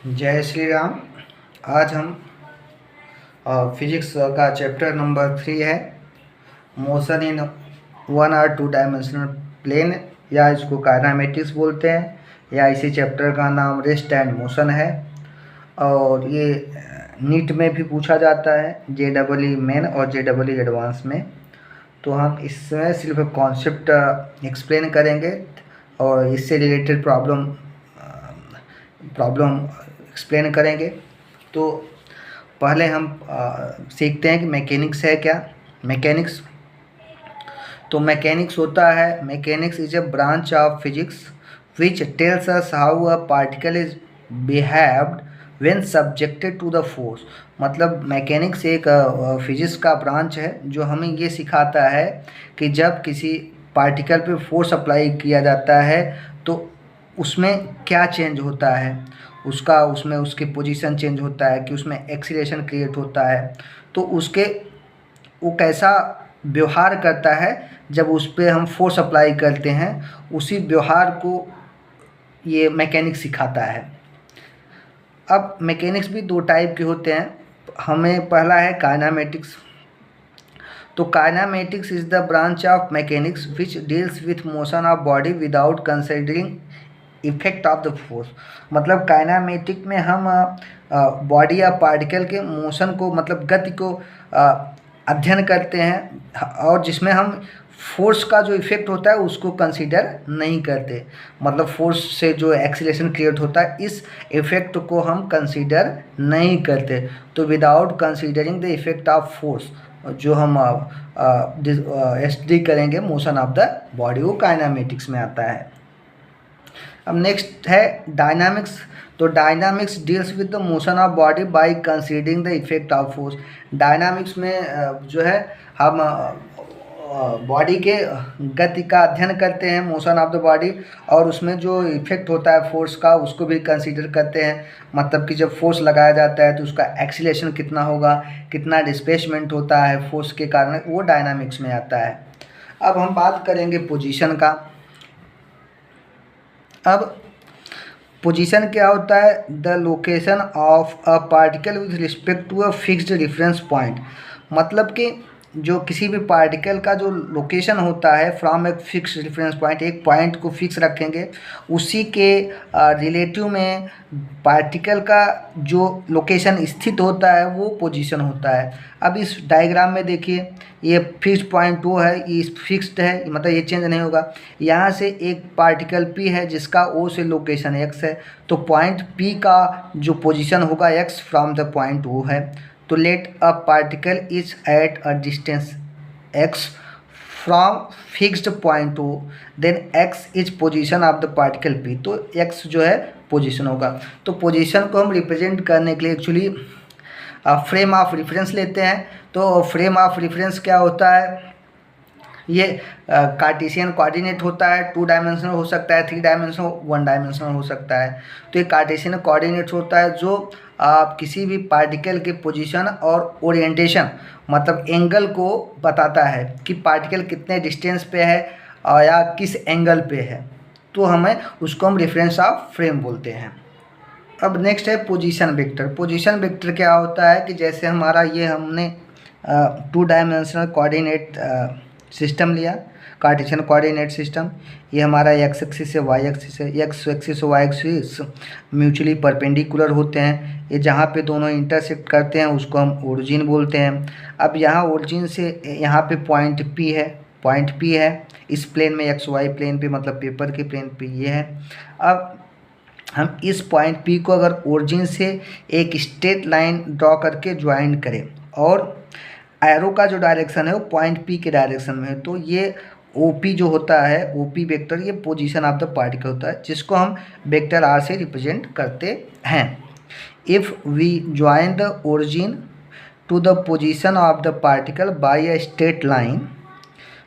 जय श्री राम। आज हम फिजिक्स का चैप्टर नंबर 3 है, मोशन इन 1 और 2 डायमेंशनल प्लेन, या इसको काइनेमेटिक्स बोलते हैं, या इसी चैप्टर का नाम रेस्ट एंड मोशन है। और ये नीट में भी पूछा जाता है, JEE मेन और JEE एडवांस में। तो हम इसमें सिर्फ कॉन्सेप्ट एक्सप्लेन करेंगे और इससे रिलेटेड प्रॉब्लम एक्सप्लेन करेंगे। तो पहले हम सीखते हैं कि मैकेनिक्स है क्या। मैकेनिक्स होता है, mechanics is a branch of physics which tells us how a particle is behaved when subjected to the force. मतलब मैकेनिक्स एक फिजिक्स का ब्रांच है जो हमें ये सिखाता है कि जब किसी पार्टिकल पे फोर्स अप्लाई किया जाता है तो उसमें क्या चेंज होता है, उसमें उसकी पोजीशन चेंज होता है, कि उसमें एक्सीलरेशन क्रिएट होता है, तो वो कैसा व्यवहार करता है जब उस पर हम फोर्स अप्लाई करते हैं। उसी व्यवहार को ये मैकेनिक्स सिखाता है। अब मैकेनिक्स भी 2 टाइप के होते हैं। हमें पहला है काइनेमेटिक्स। तो kinematics is the branch of mechanics which deals with motion of body without considering effect of the force. मतलब काइनेमेटिक में हम बॉडी या पार्टिकल के मोशन को, मतलब गति को अध्ययन करते हैं, और जिसमें हम फोर्स का जो इफेक्ट होता है उसको कंसीडर नहीं करते। मतलब फोर्स से जो एक्सीलरेशन क्रिएट होता है, इस इफेक्ट को हम कंसीडर नहीं करते। तो without considering the effect of force जो हम स्टडी करेंगे मोशन ऑफ द बॉडी, वो काइनेमेटिक्स में आता है। अब नेक्स्ट है डायनामिक्स। तो dynamics deals with the motion of body by considering the effect of force. Dynamics में जो है हम बॉडी के गति का अध्ययन करते हैं, मोशन ऑफ द बॉडी, और उसमें जो इफेक्ट होता है फोर्स का उसको भी कंसीडर करते हैं। मतलब कि जब फोर्स लगाया जाता है तो उसका एक्सीलरेशन कितना होगा, कितना डिस्प्लेसमेंट होता है फोर्स के कारण, वो डायनामिक्स में आता है। अब हम बात करेंगे पोजीशन का। अब पोजीशन क्या होता है? The location of a particle with respect to a fixed reference point. मतलब कि जो किसी भी पार्टिकल का जो लोकेशन होता है फ्रॉम एक फिक्स रेफरेंस पॉइंट, एक पॉइंट को फिक्स रखेंगे, उसी के रिलेटिव में पार्टिकल का जो लोकेशन स्थित होता है वो पोजीशन होता है। अब इस डायग्राम में देखिए, ये फिक्स्ड पॉइंट वो है, ये फिक्स्ड है, मतलब ये चेंज नहीं होगा। यहाँ से एक पार्टिकल P है जिसका O से लोकेशन X है, तो पॉइंट P का जो पोजीशन होगा X from the point O है। तो let a particle is at a distance x from fixed point O, then x is position of the particle P। तो x जो है पोजीशन होगा। तो पोजीशन को हम रिप्रेजेंट करने के लिए एक्चुअली फ्रेम ऑफ रेफरेंस लेते हैं। तो फ्रेम ऑफ रेफरेंस क्या होता है? ये कार्टेशियन कोऑर्डिनेट होता है, 2 डायमेंशनल हो सकता है, 3 डायमेंशनल, 1 डायमेंशनल हो सकता है। तो ये कार्टेशियन कोऑर्डिनेट होता है जो किसी भी पार्टिकल के पोजीशन और ओरिएंटेशन, मतलब एंगल को बताता है कि पार्टिकल कितने डिस्टेंस पे है या किस एंगल पे है। तो उसको हम रेफरेंस ऑफ फ्रेम बोलते हैं। अब नेक्स्ट है पोजीशन वेक्टर। पोजीशन वेक्टर क्या होता है कि जैसे हमारा ये हमने 2 डायमेंशनल कोऑर्डिनेट सिस्टम लिया, कार्टेशियन कोऑर्डिनेट सिस्टम। ये हमारा एक्स एक्सिस से वाई एक्सिस है, एक्स एक्सिस और वाई एक्सिस म्यूचुअली परपेंडिकुलर होते हैं। ये जहाँ पे दोनों इंटरसेक्ट करते हैं उसको हम ओरिजिन बोलते हैं। अब यहाँ ओरिजिन से यहाँ पे पॉइंट P है इस प्लेन में, एक्स वाई प्लेन पे, मतलब पेपर के प्लेन पे ये है। अब हम इस पॉइंट P को अगर ओरिजिन से एक स्ट्रेट लाइन ड्रॉ करके ज्वाइन करें, और एरो का जो डायरेक्शन है वो पॉइंट P के डायरेक्शन में है, तो ये OP जो होता है, OP वेक्टर, ये पोजीशन ऑफ द पार्टिकल होता है, जिसको हम वेक्टर R से रिप्रेजेंट करते हैं। If we join the origin to the position of the particle by a straight line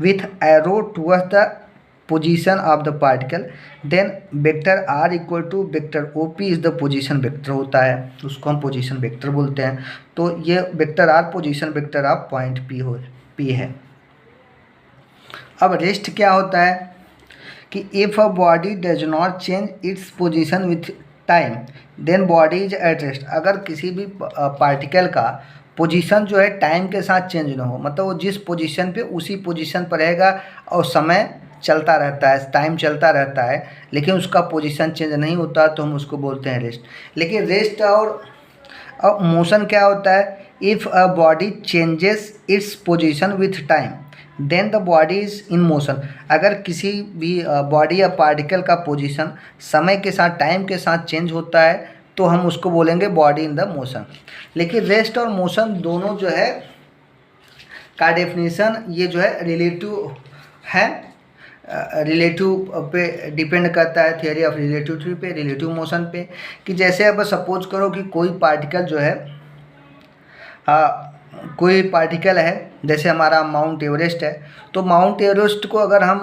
with arrow towards the position of the particle, then vector R equal to vector OP is the position vector होता है, उसको हम position vector बोलते हैं। तो ये vector R position vector of point P है। अब रेस्ट क्या होता है कि if a body does not change its position with time then body is at rest. अगर किसी भी पार्टिकल का पोजीशन जो है टाइम के साथ चेंज ना हो, मतलब वो जिस पोजीशन पे उसी पोजीशन पर रहेगा और समय चलता रहता है, टाइम चलता रहता है, लेकिन उसका पोजीशन चेंज नहीं होता, तो हम उसको बोलते हैं रेस्ट। लेकिन रेस्ट और मोशन क्या होता है? If a body changes its position with time then the body is in motion. अगर किसी भी बॉडी या पार्टिकल का पोजीशन समय के साथ, टाइम के साथ चेंज होता है, तो हम उसको बोलेंगे बॉडी इन द मोशन। लेकिन रेस्ट और मोशन दोनों जो है का डेफिनेशन ये जो है रिलेटिव है, रिलेटिव पे डिपेंड करता है, थियोरी ऑफ रिलेटिविटी पे, रिलेटिव मोशन पे। कि जैसे अब सपोज करो कि कोई पार्टिकल जो है कोई पार्टिकल है, जैसे हमारा माउंट एवरेस्ट है, तो माउंट एवरेस्ट को अगर हम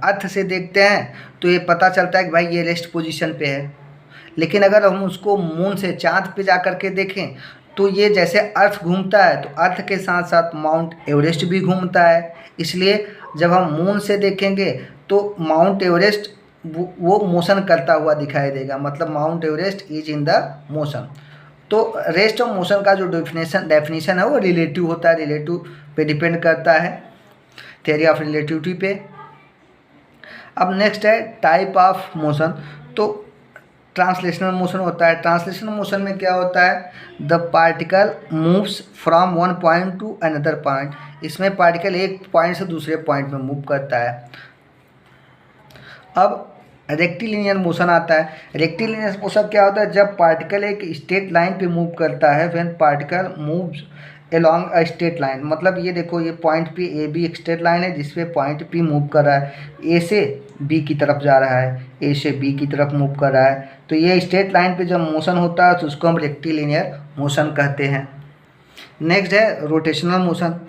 अर्थ से देखते हैं तो ये पता चलता है कि भाई ये रेस्ट पोजीशन पे है। लेकिन अगर हम उसको मून से, चाँद पे जा कर के देखें, तो ये जैसे अर्थ घूमता है तो अर्थ के साथ साथ माउंट एवरेस्ट भी घूमता है। इसलिए जब हम मून से देखेंगे तो माउंट एवरेस्ट वो मोशन करता हुआ दिखाई देगा, मतलब mount Everest is in the motion. तो रेस्ट और मोशन का जो डेफिनेशन है वो रिलेटिव होता है, रिलेटिव पे डिपेंड करता है, थियरी ऑफ रिलेटिविटी पे। अब नेक्स्ट है टाइप ऑफ मोशन। तो ट्रांसलेशनल मोशन होता है। ट्रांसलेशनल मोशन में क्या होता है? The particle moves from one point two another point. इसमें पार्टिकल एक पॉइंट से दूसरे पॉइंट में मूव करता है। अब रेक्टिलिनियर मोशन आता है। रेक्टिलिनियर मोशन क्या होता है? जब पार्टिकल एक स्ट्रेट लाइन पे मूव करता है, when particle moves along a straight line. मतलब ये देखो, ये पॉइंट पे ए बी एक स्ट्रेट लाइन है जिसपे पॉइंट पी मूव कर रहा है, ए से बी की तरफ जा रहा है, ए से बी की तरफ मूव कर रहा है। तो ये स्ट्रेट लाइन पे जब मोशन होता है तो उसको हम रेक्टिलिनियर मोशन कहते हैं। नेक्स्ट है rotational motion.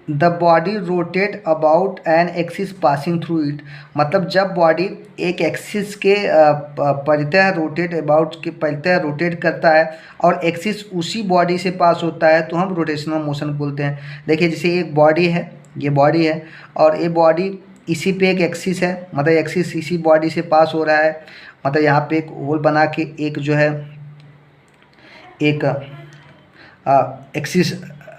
The body rotate about an axis passing through it. मतलब जब बॉडी एक एक्सिस के परितः रोटेट, अबाउट के परितः रोटेट करता है और एक्सिस उसी बॉडी से पास होता है, तो हम रोटेशनल मोशन बोलते हैं। देखिए, जैसे एक बॉडी है, ये बॉडी है और ये बॉडी इसी पे एक एक्सिस है, मतलब एक्सिस इसी बॉडी से पास हो रहा है। मतलब यहाँ पे एक होल बना के एक जो है एक एक्सिस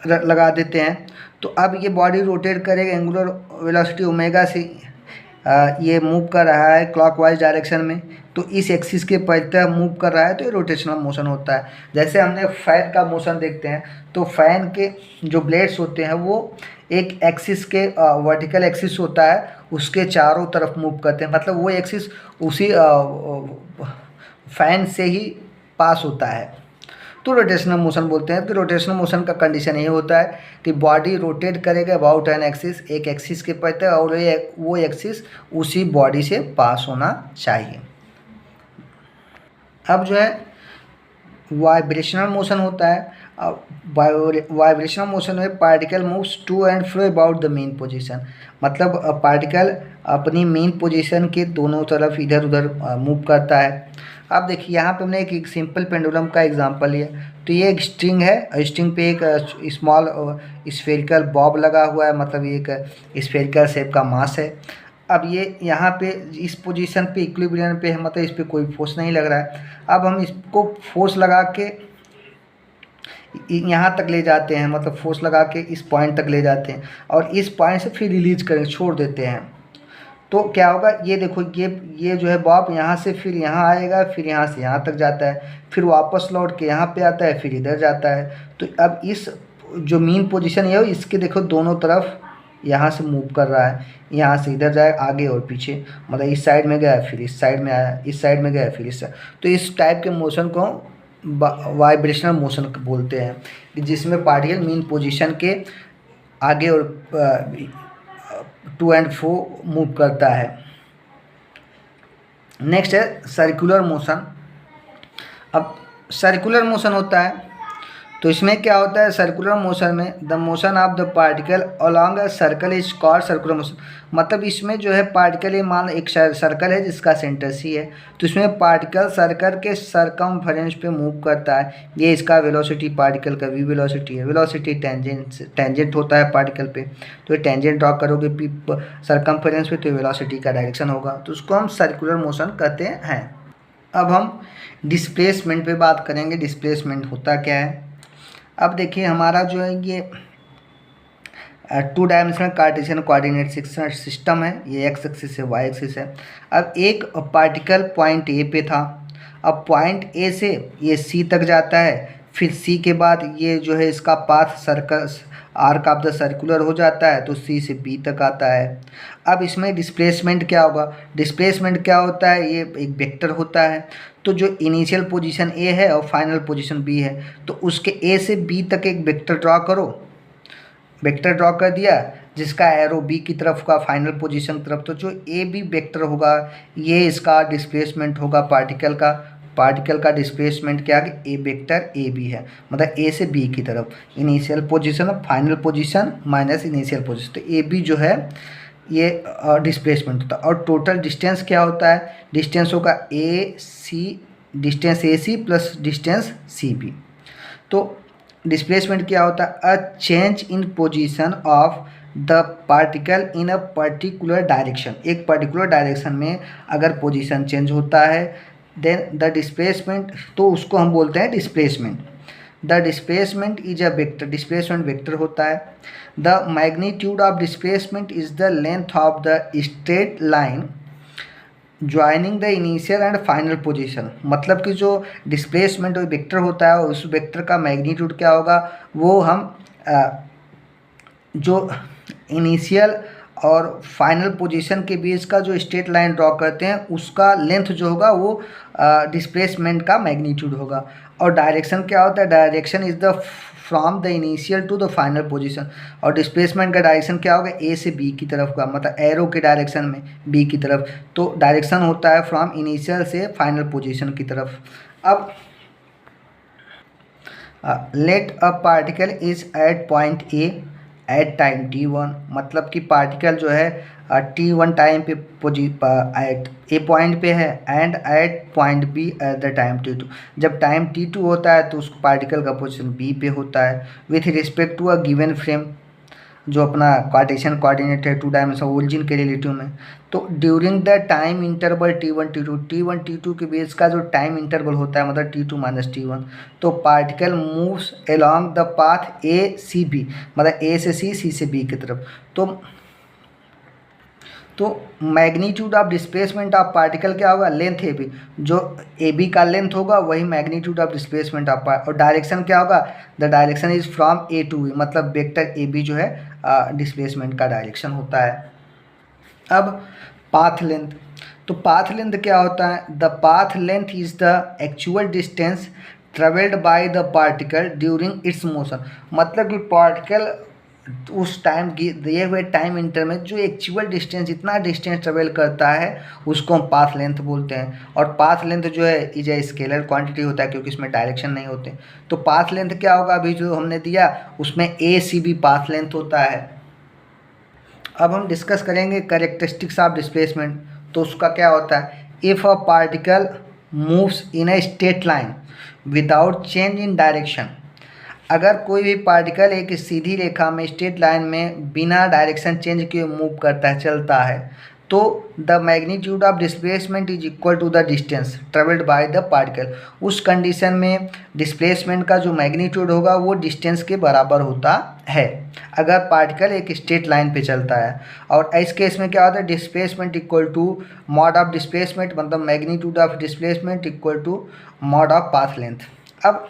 लगा देते हैं। तो अब ये बॉडी रोटेट करेगा एंगुलर वेलोसिटी ओमेगा से, ये मूव कर रहा है क्लॉकवाइज डायरेक्शन में, तो इस एक्सिस के परितः मूव कर रहा है, तो ये रोटेशनल मोशन होता है। जैसे हमने फैन का मोशन देखते हैं, तो फैन के जो ब्लेड्स होते हैं वो एक एक्सिस के वर्टिकल एक्सिस होता है, उसके चारों तरफ मूव करते हैं, मतलब वो एक्सिस उसी फैन से ही पास होता है, तो रोटेशनल मोशन बोलते हैं। कि रोटेशनल मोशन का कंडीशन ये होता है कि बॉडी रोटेट करेगा अबाउट एन एक्सिस, एक एक्सिस के परितः, और वो एक्सिस उसी बॉडी से पास होना चाहिए। अब जो है वाइब्रेशनल मोशन होता है। वाइब्रेशनल मोशन में particle moves to and fro about the mean position. मतलब पार्टिकल अपनी मेन पोजीशन के दोनों तरफ इधर उधर मूव करता है। अब देखिए, यहाँ पे हमने एक सिंपल पेंडुलम का एग्जांपल लिया। तो ये एक स्ट्रिंग है, स्ट्रिंग पे एक स्मॉल स्फेरिकल बॉब लगा हुआ है, मतलब ये एक स्फेरिकल शेप का मास है। अब ये यहाँ पे इस पोजीशन पे इक्विलिब्रियम पे है, मतलब इस पर कोई फोर्स नहीं लग रहा है। अब हम इसको फोर्स लगा के यहाँ तक ले जाते हैं, मतलब फोर्स लगा के इस पॉइंट तक ले जाते हैं और इस पॉइंट से फिर रिलीज करें, छोड़ देते हैं। तो क्या होगा? ये देखो, ये जो है बॉब यहाँ से फिर यहाँ आएगा, फिर यहाँ से यहाँ तक जाता है, फिर वापस लौट के यहाँ पे आता है, फिर इधर जाता है। तो अब इस जो मेन पोजीशन है, इसके देखो दोनों तरफ यहाँ से मूव कर रहा है, यहाँ से इधर जाए, आगे और पीछे, मतलब इस साइड में गया फिर इस साइड में आया, इस साइड में गया फिर इस साइड। तो इस टाइप के मोशन को वाइब्रेशनल मोशन बोलते हैं, जिसमें पार्टिकल मेन पोजीशन के आगे और टू एंड फ्रो मूव करता है। नेक्स्ट है सर्कुलर मोशन। अब सर्कुलर मोशन होता है, तो इसमें क्या होता है? सर्कुलर मोशन में the motion of the particle along a circle is called circular motion. मतलब इसमें जो है पार्टिकल, ये मान एक सर्कल है जिसका सेंटर सी है, तो इसमें पार्टिकल सर्कल के सरकमफेरेंस पे मूव करता है। ये इसका वेलोसिटी, पार्टिकल का वी वेलोसिटी है। वेलोसिटी टेंजेंट होता है पार्टिकल पे, तो ये टेंजेंट ड्रॉ करोगे सरकमफेरेंस पे, तो वेलोसिटी का डायरेक्शन होगा, तो उसको हम सर्कुलर मोशन कहते हैं। अब हम डिस्प्लेसमेंट पे बात करेंगे। डिस्प्लेसमेंट होता क्या है? अब देखिए हमारा जो है ये two dimensional Cartesian coordinate system है। ये एक्स एक्सिस है, वाई एक्सिस है। अब एक पार्टिकल पॉइंट ए पे था। अब पॉइंट ए से ये सी तक जाता है, फिर सी के बाद ये जो है इसका path circle arc of the circular हो जाता है, तो सी से बी तक आता है। अब इसमें डिस्प्लेसमेंट क्या होगा? डिस्प्लेसमेंट क्या होता है? ये एक वेक्टर होता है। तो जो इनिशियल पोजीशन ए है और फाइनल पोजीशन बी है, तो उसके ए से बी तक एक वेक्टर ड्रॉ करो। वेक्टर ड्रॉ कर दिया जिसका एरो बी की तरफ का, फाइनल पोजीशन की तरफ। तो जो ए बी वेक्टर होगा ये इसका डिस्प्लेसमेंट होगा पार्टिकल का। पार्टिकल का डिस्प्लेसमेंट क्या है? ए वेक्टर ए बी है, मतलब ए से बी की तरफ। इनिशियल पोजीशन और final position minus initial position, तो ए बी जो है ये डिस्प्लेसमेंट होता है। और टोटल डिस्टेंस क्या होता है? डिस्टेंस होगा A C, distance A C plus distance C B. तो डिस्प्लेसमेंट क्या होता है? A change in position of the particle in a particular direction. एक पर्टिकुलर डायरेक्शन में अगर पोजीशन चेंज होता है देन द डिस्प्लेसमेंट, तो उसको हम बोलते हैं displacement. The displacement is a vector, displacement vector होता है। The magnitude of displacement is the length of the straight line joining the initial and final position. मतलब कि जो डिस्प्लेसमेंट वेक्टर होता है उस वेक्टर का मैग्नीट्यूड क्या होगा? वो हम जो इनिशियल और फाइनल पोजीशन के बीच का जो स्ट्रेट लाइन ड्रॉ करते हैं उसका लेंथ जो होगा वो डिस्प्लेसमेंट का मैग्नीट्यूड होगा। और डायरेक्शन क्या होता है? Direction is the from the initial to the final position. और डिस्प्लेसमेंट का डायरेक्शन क्या होगा? ए से बी की तरफ का, मतलब एरो के डायरेक्शन में बी की तरफ। तो डायरेक्शन होता है फ्रॉम इनिशियल से फाइनल पोजीशन की तरफ। अब let a particle is at point A at time t1, मतलब कि पार्टिकल जो है t1 टाइम पे एट ए पॉइंट पे है and at point B at the time t2। जब टाइम t2 होता है तो उस पार्टिकल का पोजीशन b पे होता है with respect to a given frame, जो अपना कार्टेशियन कोऑर्डिनेट है टू डायमेंशन ओरिजिन के रिलेटिव में। तो during the time interval t1 t2 के बीच का जो टाइम इंटरवल होता है, मतलब t2 माइनस t1, तो particle moves along the path A C B, मतलब ए से सी से बी की तरफ। तो magnitude of displacement of particle क्या होगा? लेंथ ए बी, जो ए बी का लेंथ होगा वही मैग्नीट्यूड ऑफ डिस्प्लेसमेंट ऑफ और डायरेक्शन क्या होगा? The direction is from A to B, मतलब वेक्टर ए बी जो है डिस्प्लेसमेंट का डायरेक्शन होता है। अब पाथ लेंथ, तो पाथ लेंथ क्या होता है? The path length is the actual distance travelled by the particle during its motion. मतलब कि पार्टिकल उस टाइम दिए हुए टाइम इंटर में जो एक्चुअल डिस्टेंस, इतना डिस्टेंस ट्रेवल करता है उसको हम पाथ लेंथ बोलते हैं। और पाथ लेंथ जो है इज ए स्केलर क्वांटिटी होता है क्योंकि इसमें डायरेक्शन नहीं होते। तो पाथ लेंथ क्या होगा? अभी जो हमने दिया उसमें ए सी बी पाथ लेंथ होता है। अब हम डिस्कस करेंगे कैरेक्टरिस्टिक्स ऑफ डिस्प्लेसमेंट। तो उसका क्या होता है? If a particle moves in a straight line without change in direction, अगर कोई भी पार्टिकल एक सीधी रेखा में स्ट्रेट लाइन में बिना डायरेक्शन चेंज किए मूव करता है, चलता है, तो the magnitude of displacement is equal to the distance travelled by the particle. उस कंडीशन में डिस्प्लेसमेंट का जो मैग्नीट्यूड होगा वो डिस्टेंस के बराबर होता है अगर पार्टिकल एक स्ट्रेट लाइन पे चलता है। और इस केस में क्या होता है? Displacement equal to mod of displacement, मतलब magnitude of displacement equal to mod of path length. अब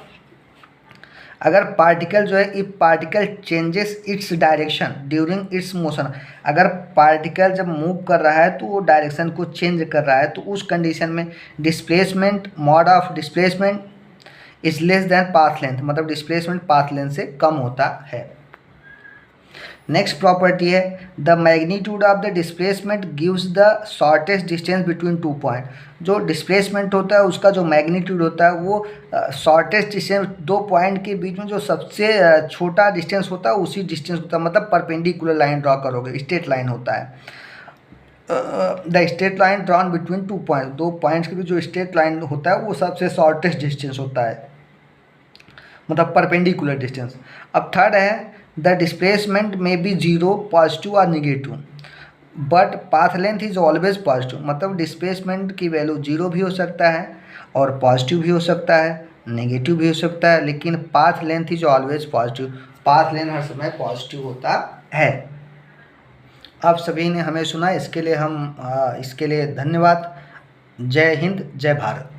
अगर पार्टिकल जो है, if particle changes its direction during its motion, अगर पार्टिकल जब मूव कर रहा है तो वो डायरेक्शन को चेंज कर रहा है, तो उस कंडीशन में displacement mod of displacement is less than path length, मतलब डिस्प्लेसमेंट पाथ लेंथ से कम होता है। नेक्स्ट प्रॉपर्टी है the magnitude of the displacement gives the shortest distance between two point. जो डिस्प्लेसमेंट होता है उसका जो मैग्नीट्यूड होता है वो शॉर्टेस्ट डिस्टेंस, दो पॉइंट के बीच में जो सबसे छोटा डिस्टेंस होता है उसी डिस्टेंस होता है, मतलब परपेंडिकुलर लाइन ड्रॉ करोगे, स्ट्रेट लाइन होता है। The straight line drawn between two point, दो पॉइंट्स के बीच जो स्ट्रेट लाइन होता है वो सबसे शॉर्टेस्ट डिस्टेंस होता है, मतलब परपेंडिकुलर डिस्टेंस। अब थर्ड है द डिस्प्लेसमेंट में बी जीरो, पॉजिटिव और negative, but path length is always positive, मतलब डिस्प्लेसमेंट की वैल्यू जीरो भी हो सकता है और पॉजिटिव भी हो सकता है, नेगेटिव भी हो सकता है, लेकिन path length is always positive. Path length हर समय पॉजिटिव होता है। आप सभी ने हमें सुना, इसके लिए धन्यवाद। जय हिंद, जय भारत।